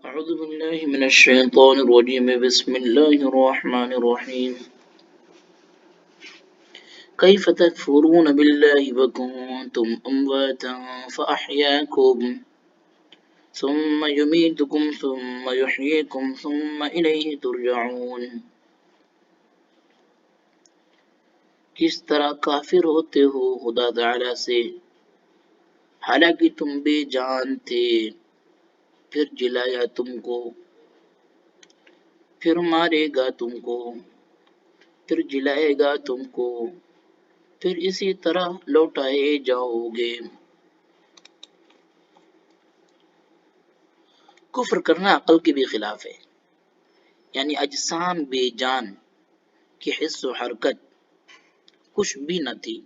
أعوذ بالله من الشيطان الرجيم بسم الله الرحمن الرحيم كيف تكفرون بالله وكنتم أمواتا فأحياكم ثم يميتكم ثم يحييكم ثم إليه ترجعون. کس طرح کافر ہوتے ہو خدا تعالی سے حالانکہ تم بے جان تھے، پھر جلایا تم کو، پھر مارے گا تم کو، پھر جلائے گا تم کو، پھر اسی طرح لوٹائے جاؤ گے۔ کفر کرنا عقل کے بھی خلاف ہے، یعنی اجسام بے جان کی حس و حرکت کچھ بھی نہ تھی،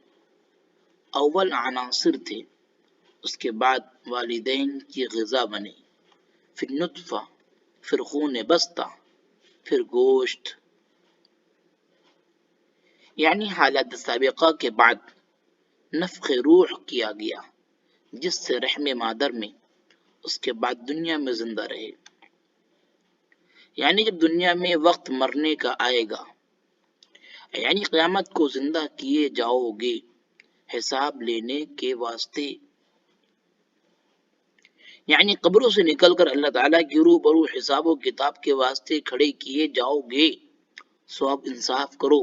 اول عناصر تھے، اس کے بعد والدین کی غذا بنے، پھر نطفہ، پھر خون بستہ، پھر گوشت، یعنی حالات سابقہ کے بعد نفخ روح کیا گیا جس سے رحم مادر میں اس کے بعد دنیا میں زندہ رہے، یعنی جب دنیا میں وقت مرنے کا آئے گا، یعنی قیامت کو زندہ کیے جاؤ گے حساب لینے کے واسطے، یعنی قبروں سے نکل کر اللہ تعالیٰ کی روبرو حساب و کتاب کے واسطے کھڑے کیے جاؤ گے۔ سو اب انصاف کرو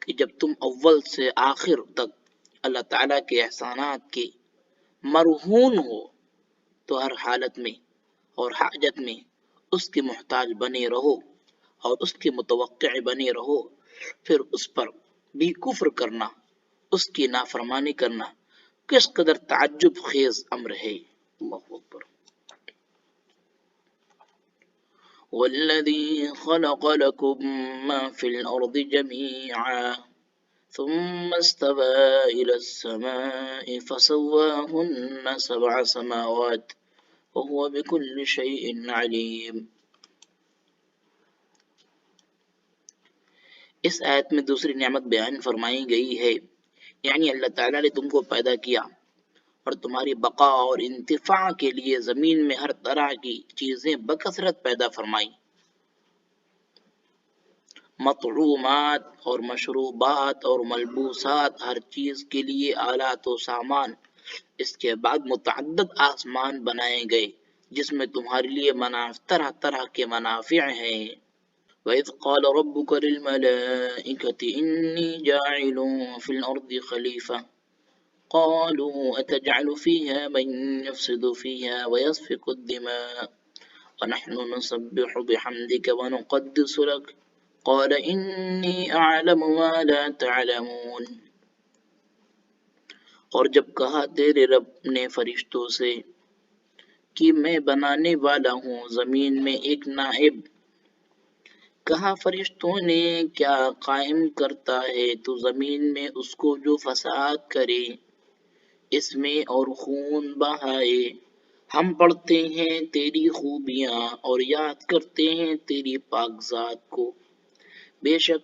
کہ جب تم اول سے آخر تک اللہ تعالیٰ کے احسانات کے مرہون ہو تو ہر حالت میں اور حاجت میں اس کے محتاج بنے رہو اور اس کے متوقع بنے رہو، پھر اس پر بھی کفر کرنا، اس کی نافرمانی کرنا کس قدر تعجب خیز امر ہے۔ اللہ اکبر۔ والذی خلق لکم ما فی الارض جميعا ثم استوى الى السماء فسواهن سبع سماوات وهو بكل شيء علیم۔ اس آیت میں دوسری نعمت بیان فرمائی گئی ہے، یعنی اللہ تعالیٰ نے تم کو پیدا کیا اور تمہاری بقا اور انتفاع کے لیے زمین میں ہر طرح کی چیزیں بکثرت پیدا فرمائی، مطعومات اور مشروبات اور ملبوسات، ہر چیز کے لیے آلات و سامان۔ اس کے بعد متعدد آسمان بنائے گئے جس میں تمہارے لیے طرح طرح کے منافع ہیں۔ وَإِذْ قَالَ رَبُّكَ لِلْمَلَائِكَةِ إِنِّي جَاعِلٌ فِي الْأَرْضِ خَلِيفَةً قَالُوا أَتَجْعَلُ فِيهَا مَن يُفْسِدُ فِيهَا وَيَسْفِكُ الدِّمَاءَ وَنَحْنُ نُسَبِّحُ بِحَمْدِكَ وَنُقَدِّسُ لَكَ قَالَ إِنِّي أَعْلَمُ مَا لَا تَعْلَمُونَ۔ اور جب کہا تیرے رب نے فرشتوں سے کہ میں بنانے والا ہوں زمین میں ایک نائب، کہا فرشتوں نے کیا قائم کرتا ہے تو زمین میں اس کو جو فساد کرے، اس میں اور خون بہائے، ہم پڑھتے ہیں تیری خوبیاں اور یاد کرتے ہیں تیری پاک ذات کو، بے شک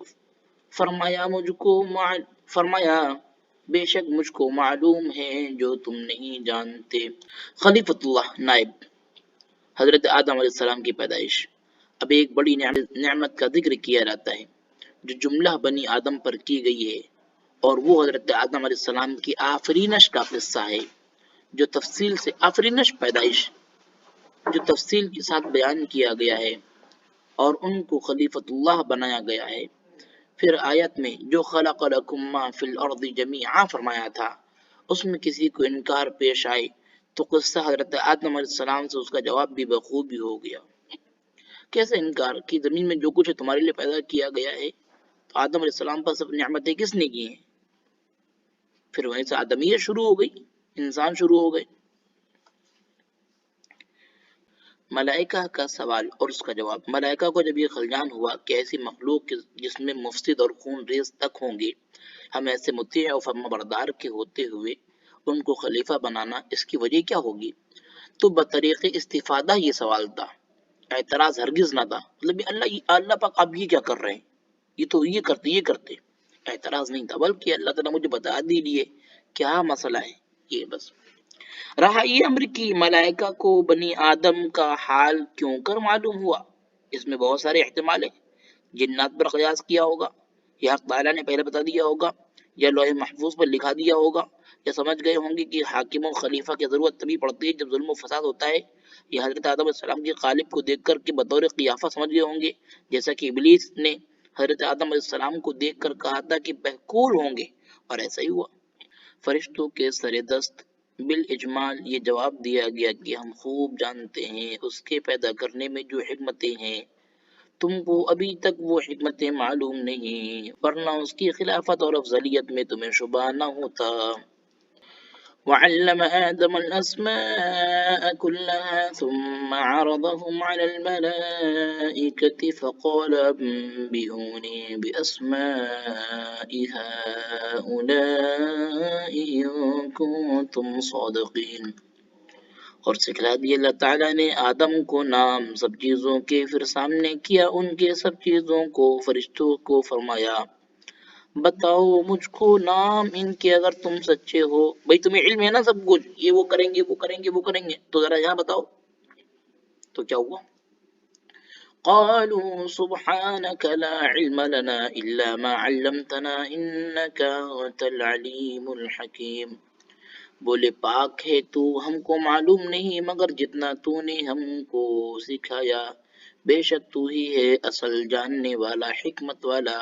بے شک مجھ کو معلوم ہے جو تم نہیں جانتے۔ خلیفۃ اللہ نائب، حضرت آدم علیہ السلام کی پیدائش۔ اب ایک بڑی نعمت کا ذکر کیا جاتا ہے جو جملہ بنی آدم پر کی گئی ہے، اور وہ حضرت آدم علیہ السلام کی آفرینش کا قصہ ہے، جو تفصیل سے آفرینش پیدائش جو تفصیل کے ساتھ بیان کیا گیا ہے اور ان کو خلیفۃ اللہ بنایا گیا ہے۔ پھر آیت میں جو خلق لکم ما فی الارض جمیعا فرمایا تھا، اس میں کسی کو انکار پیش آئے تو قصہ حضرت آدم علیہ السلام سے اس کا جواب بھی بخوبی ہو گیا۔ کیسے انکار کہ زمین میں جو کچھ تمہارے لیے پیدا کیا گیا ہے، تو آدم علیہ السلام پر سب نعمتیں کس نے کی ہیں؟ پھر وہیں سے آدمیت شروع ہو گئی، انسان شروع ہو گئے۔ ملائکہ کا سوال اور اس کا جواب۔ ملائکہ کو جب یہ خلجان ہوا کہ ایسی مخلوق جس میں مفسد اور خون ریز تک ہوں گے، ہم ایسے مطیع اور فرمانبردار کے ہوتے ہوئے ان کو خلیفہ بنانا، اس کی وجہ کیا ہوگی؟ تو بطریق استفادہ یہ سوال تھا، اعتراض ہرگز نہ تھا۔ مطلب اللہ پاک آپ یہ کیا کر رہے ہیں، یہ تو یہ کرتے، اعتراض نہیں تھا، بلکہ اللہ تعالیٰ مجھے بتا دیجیے کیا مسئلہ ہے، یہ بس۔ رہا یہ امر کی ملائکہ کو بنی آدم کا حال کیوں کر معلوم ہوا، اس میں بہت سارے احتمال ہیں۔ جنات پر قیاس کیا ہوگا، یا حق تعالیٰ نے پہلے بتا دیا ہوگا، یا لوح محفوظ پر لکھا دیا ہوگا، یا سمجھ گئے ہوں گے کہ حاکم و خلیفہ کی ضرورت تبھی پڑتی ہے جب ظلم و فساد ہوتا ہے، یا حضرت آدم علیہ السلام کے قالب کو دیکھ کر کے بطور قیافہ سمجھ گئے ہوں گے، جیسا کہ ابلیس نے حضرت آدم علیہ السلام کو دیکھ کر کہا تھا کہ بہکول ہوں گے، اور ایسا ہی ہوا۔ فرشتوں کے سر دست بالاجمال یہ جواب دیا گیا کہ ہم خوب جانتے ہیں اس کے پیدا کرنے میں جو حکمتیں ہیں، تم کو ابھی تک وہ حکمتیں معلوم نہیں، ورنہ اس کی خلافت اور افضلیت میں تمہیں شبہ نہ ہوتا۔ وعلم آدم الأسماء كلها ثم عرضهم على الملائكة فقال أنبئوني بأسماء هؤلاء إن كنتم صادقين۔ اور سکھلا دیا اللہ تعالیٰ نے آدم کو نام سب چیزوں کے، پھر سامنے کیا ان کے سب چیزوں کو، فرشتوں کو فرمایا بتاؤ مجھ کو نام ان کے اگر تم سچے ہو۔ بھئی تمہیں علم ہے نا سب کچھ، یہ وہ کریں گے وہ کریں گے وہ کریں گے، تو ذرا یہاں بتاؤ۔ تو کیا ہوا؟ قالوا سبحانك لا علم لنا إلا ما علمتنا إنك أنت العليم الحكيم۔ بولے پاک ہے تو، ہم کو معلوم نہیں مگر جتنا تو نے ہم کو سکھایا، بے شک تو ہی ہے اصل جاننے والا حکمت والا۔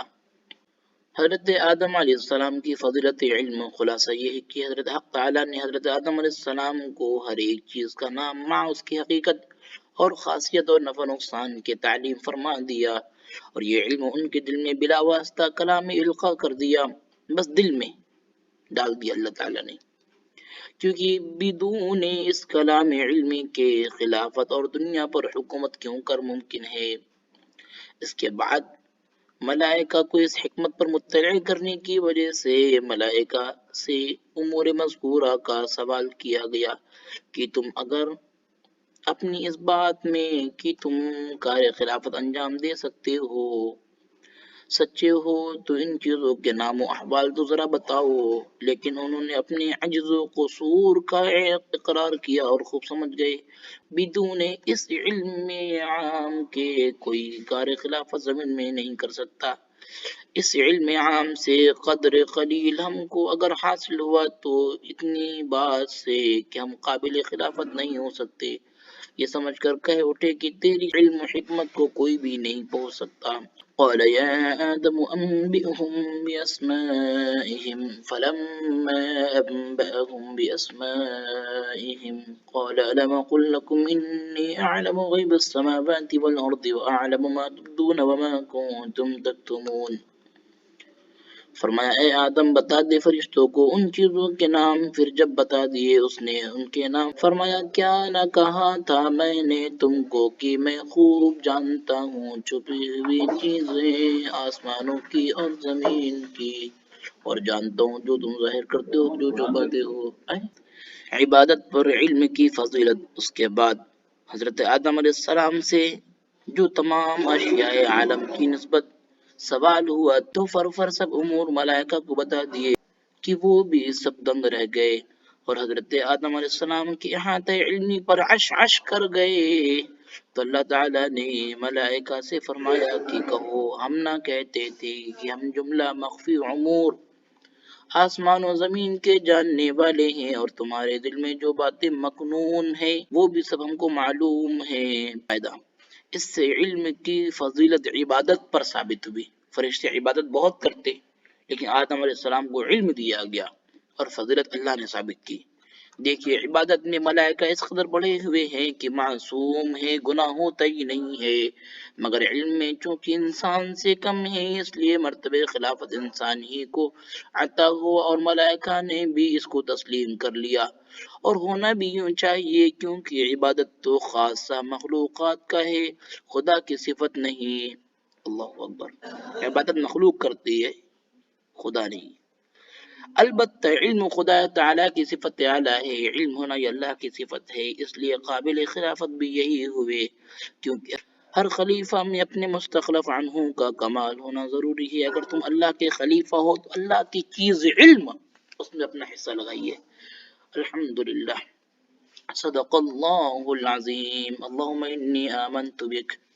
حضرت آدم علیہ السلام کی فضیلت علم خلاصہ یہ ہے کہ حضرت حق تعالیٰ نے حضرت آدم علیہ السلام کو ہر ایک چیز کا نام مع اس کی حقیقت اور خاصیت اور نفع نقصان کے تعلیم فرما دیا، اور یہ علم ان کے دل میں بلا واسطہ کلام القا کر دیا، بس دل میں ڈال دیا اللہ تعالیٰ نے، کیونکہ بدون اس کلام علمی کے خلافت اور دنیا پر حکومت کیوں کر ممکن ہے۔ اس کے بعد ملائکہ کو اس حکمت پر مطلع کرنے کی وجہ سے ملائکہ سے امور مذکورہ کا سوال کیا گیا کہ تم اگر اپنی اس بات میں کہ تم کار خلافت انجام دے سکتے ہو سچے ہو تو ان چیزوں کے نام و احوال تو ذرا بتاؤ، لیکن انہوں نے اپنے عجز و قصور کا اقرار کیا اور خوب سمجھ گئے بدون اس علم عام کے کوئی کار خلافت زمین میں نہیں کر سکتا۔ اس علم عام سے قدر قلیل ہم کو اگر حاصل ہوا تو اتنی بات سے کہ ہم قابل خلافت نہیں ہو سکتے، یہ سمجھ کر کہہ اٹھے کہ تیری علم و حکمت کو کوئی بھی نہیں پہنچ سکتا۔ قال يا آدم أنبئهم بأسمائهم فلما أنبأهم بأسمائهم قال ألم أقل لكم إني أعلم غيب السماوات والأرض وأعلم ما تبدون وما كنتم تكتمون۔ فرمایا اے آدم بتا دے فرشتوں کو ان چیزوں کے نام، پھر جب بتا دیے اس نے ان کے نام فرمایا کیا نہ کہا تھا میں نے تم کو کہ میں خوب جانتا ہوں چھپی ہوئی چیزیں آسمانوں کی اور زمین کی، اور جانتا ہوں جو تم ظاہر کرتے ہو جو چھپاتے ہو۔ عبادت پر علم کی فضیلت۔ اس کے بعد حضرت آدم علیہ السلام سے جو تمام اشیاء عالم کی نسبت سوال ہوا تو فر سب امور ملائکہ کو بتا دیے کہ وہ بھی سب دنگ رہ گئے، اور حضرت آدم علیہ السلام کی احاطہ علمی پر عش کر گئے۔ تو اللہ تعالیٰ نے ملائکہ سے فرمایا کہ کہو ہم نہ کہتے تھے کہ ہم جملہ مخفی امور آسمان و زمین کے جاننے والے ہیں، اور تمہارے دل میں جو باتیں مکنون ہیں وہ بھی سب ہم کو معلوم ہیں۔ فائدہ اس سے علم کی فضیلت عبادت پر ثابت ہوئی۔ فرشتے عبادت بہت کرتے لیکن آدم علیہ السلام کو علم دیا گیا اور فضیلت اللہ نے ثابت کی۔ دیکھیے عبادت میں ملائکہ اس قدر بڑھے ہوئے ہیں کہ معصوم ہے، گناہ ہوتا ہی نہیں ہے، مگر علم میں چونکہ انسان سے کم ہے اس لیے مرتبہ خلافت انسان ہی کو عطا ہوا، اور ملائکہ نے بھی اس کو تسلیم کر لیا، اور ہونا بھی یوں چاہیے کیونکہ عبادت تو خاصہ مخلوقات کا ہے، خدا کی صفت نہیں۔ اللہ اکبر، عبادت مخلوق کرتی ہے خدا نہیں۔ البتہ علم خدا تعالیٰ کی صفت اعلیٰ ہے، علم ہونا یہ اللہ کی صفت ہے، اس لیے قابل خلافت بھی یہی ہوئے، کیونکہ ہر خلیفہ میں اپنے مستخلف عنہ کا کمال ہونا ضروری ہے۔ اگر تم اللہ کے خلیفہ ہو تو اللہ کی چیز علم اس میں اپنا حصہ لگائیے۔ الحمدللہ. صدق اللہ العظیم. اللہم انی آمنت بک